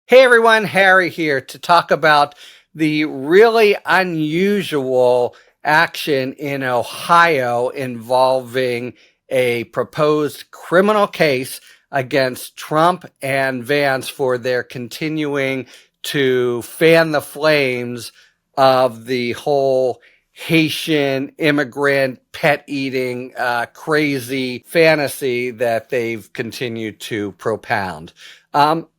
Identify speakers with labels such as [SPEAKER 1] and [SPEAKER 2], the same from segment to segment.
[SPEAKER 1] Hey everyone, Harry here to talk about the really unusual action in Ohio involving a proposed criminal case against Trump and Vance for their continuing to fan the flames of the whole Haitian immigrant pet eating crazy fantasy that they've continued to propound.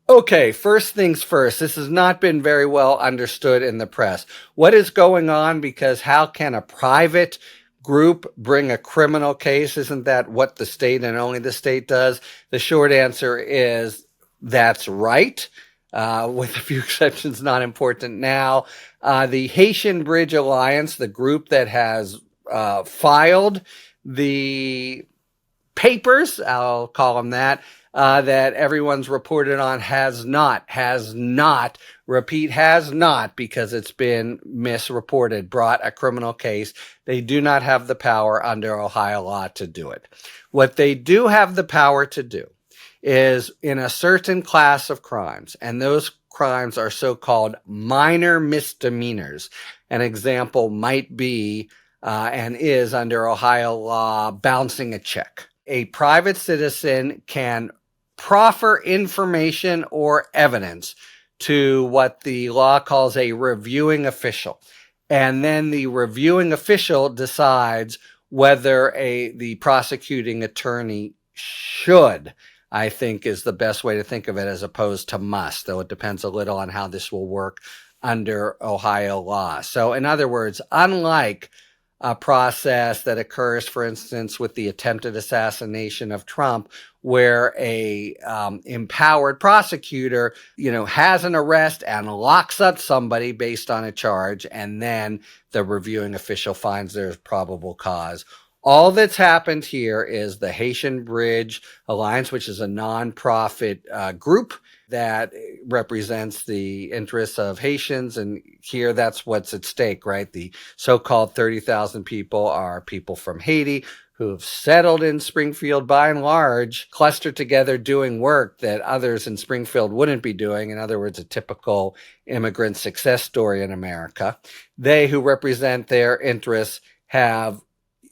[SPEAKER 1] Okay, first things first. This has not been very well understood in the press. What is going on? Because how can a private group bring a criminal case? Isn't that what the state and only the state does? The short answer is that's right. With a few exceptions, not important now. The Haitian Bridge Alliance, the group that has filed the papers, I'll call them that everyone's reported on has not, repeat, has not, because it's been misreported, brought a criminal case. They do not have the power under Ohio law to do it. What they do have the power to do is in a certain class of crimes, and those crimes are so-called minor misdemeanors. An example might be, and is under Ohio law, bouncing a check. A private citizen can proffer information or evidence to what the law calls a reviewing official. And then the reviewing official decides whether the prosecuting attorney should, I think is the best way to think of it, as opposed to must, though it depends a little on how this will work under Ohio law. So in other words, unlike a process that occurs, for instance, with the attempted assassination of Trump, where a empowered prosecutor, has an arrest and locks up somebody based on a charge, and then the reviewing official finds there's probable cause. All that's happened here is the Haitian Bridge Alliance, which is a nonprofit group that represents the interests of Haitians. And here that's what's at stake, right? The so-called 30,000 people are people from Haiti who have settled in Springfield by and large, clustered together doing work that others in Springfield wouldn't be doing. In other words, a typical immigrant success story in America. They who represent their interests have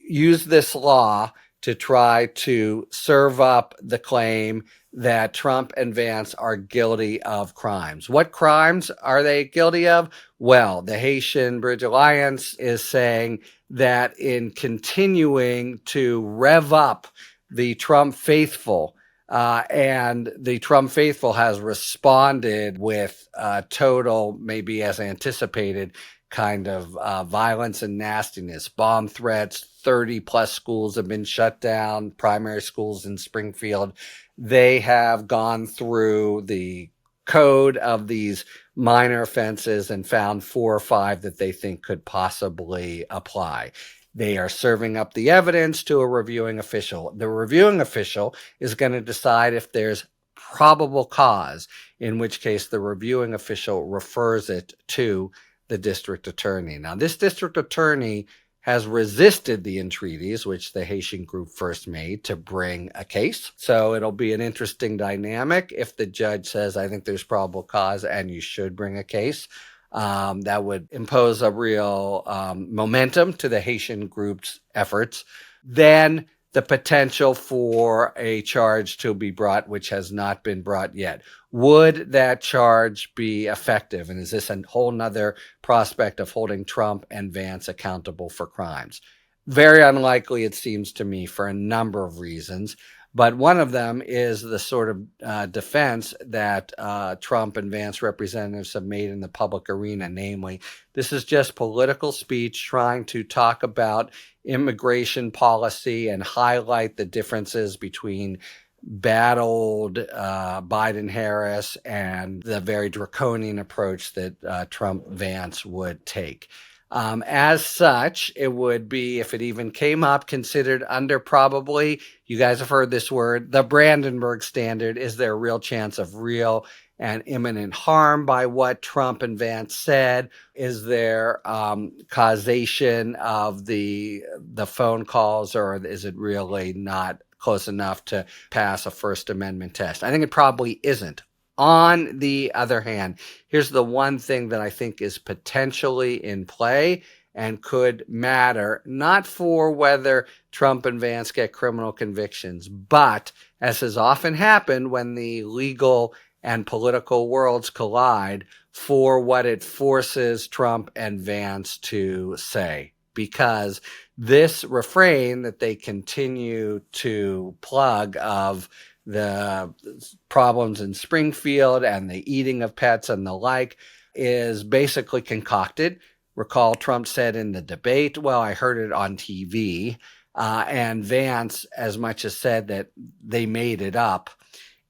[SPEAKER 1] used this law to try to serve up the claim that Trump and Vance are guilty of crimes. What crimes are they guilty of? Well, the Haitian Bridge Alliance is saying that in continuing to rev up the Trump faithful, and the Trump faithful has responded with total, maybe as anticipated, kind of violence and nastiness, bomb threats. 30 plus schools have been shut down, primary schools in Springfield. They have gone through the code of these minor offenses and found 4 or 5 that they think could possibly apply. They are serving up the evidence to a reviewing official. The reviewing official is going to decide if there's probable cause, in which case the reviewing official refers it to the district attorney. Now, this district attorney has resisted the entreaties, which the Haitian group first made, to bring a case. So it'll be an interesting dynamic if the judge says, I think there's probable cause and you should bring a case. That would impose a real momentum to the Haitian group's efforts. Then the potential for a charge to be brought, which has not been brought yet. Would that charge be effective? And is this a whole nother prospect of holding Trump and Vance accountable for crimes? Very unlikely, it seems to me, for a number of reasons. But one of them is the sort of defense that Trump and Vance representatives have made in the public arena, namely, this is just political speech trying to talk about immigration policy and highlight the differences between bad old Biden-Harris and the very draconian approach that Trump-Vance would take. As such, it would be, if it even came up, considered under probably, you guys have heard this word, the Brandenburg standard. Is there a real chance of real and imminent harm by what Trump and Vance said? Is there causation of the phone calls, or is it really not close enough to pass a First Amendment test? I think it probably isn't. On the other hand, here's the one thing that I think is potentially in play and could matter, not for whether Trump and Vance get criminal convictions, but as has often happened when the legal and political worlds collide, for what it forces Trump and Vance to say. Because this refrain that they continue to plug of the problems in Springfield and the eating of pets and the like is basically concocted. Recall Trump said in the debate, well, I heard it on TV, and Vance as much as said that they made it up.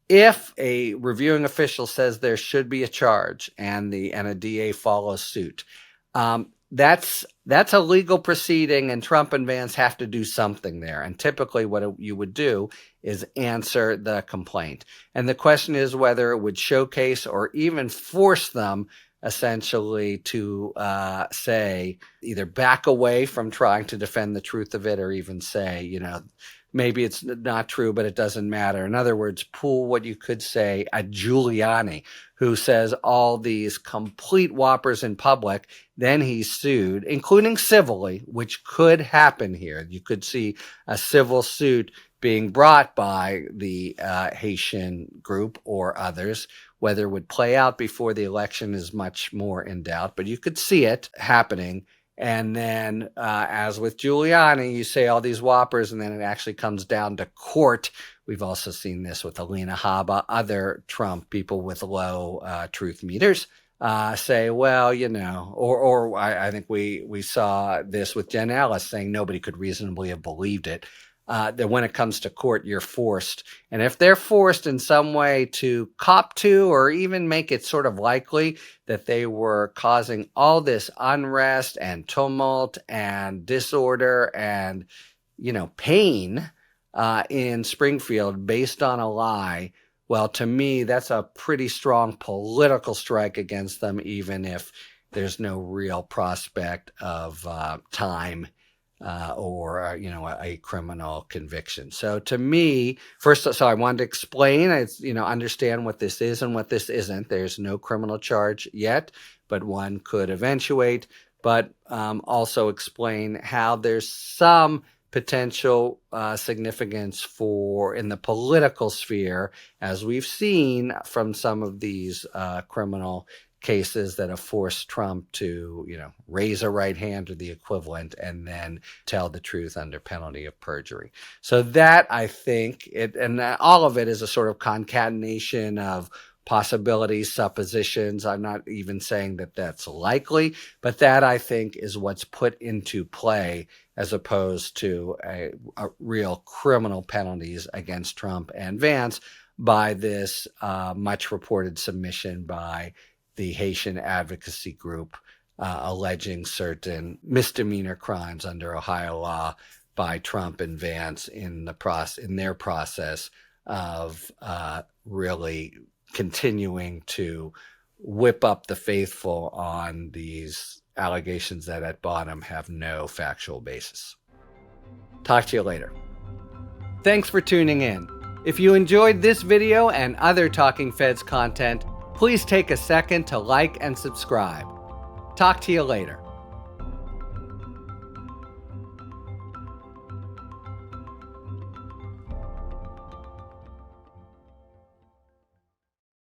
[SPEAKER 1] If a reviewing official says there should be a charge and a DA follows suit, that's a legal proceeding, and Trump and Vance have to do something there. And typically what you would do is answer the complaint. And the question is whether it would showcase or even force them essentially to say, either back away from trying to defend the truth of it, or even say, maybe it's not true, but it doesn't matter. In other words, pull what you could say a Giuliani, who says all these complete whoppers in public, then he's sued, including civilly, which could happen here. You could see a civil suit being brought by the Haitian group or others. Whether it would play out before the election is much more in doubt, but you could see it happening. And then, as with Giuliani, you say all these whoppers, and then it actually comes down to court. We've also seen this with Alina Habba, other Trump people with low truth meters say, well, or I think we saw this with Jen Ellis saying nobody could reasonably have believed it. That when it comes to court, you're forced. And if they're forced in some way to cop to, or even make it sort of likely that they were causing all this unrest and tumult and disorder and, pain in Springfield based on a lie, well, to me, that's a pretty strong political strike against them, even if there's no real prospect of time or a criminal conviction. So to me, so I wanted to explain, understand what this is and what this isn't. There's no criminal charge yet, but one could eventuate. But also explain how there's some potential significance in the political sphere, as we've seen from some of these criminal cases that have forced Trump to, raise a right hand or the equivalent and then tell the truth under penalty of perjury. So that, I think, all of it is a sort of concatenation of possibilities, suppositions. I'm not even saying that that's likely, but that, I think, is what's put into play as opposed to a real criminal penalties against Trump and Vance by this much reported submission by the Haitian advocacy group alleging certain misdemeanor crimes under Ohio law by Trump and Vance in their process of really continuing to whip up the faithful on these allegations that at bottom have no factual basis. Talk to you later. Thanks for tuning in. If you enjoyed this video and other Talking Feds content, please take a second to like and subscribe. Talk to you later.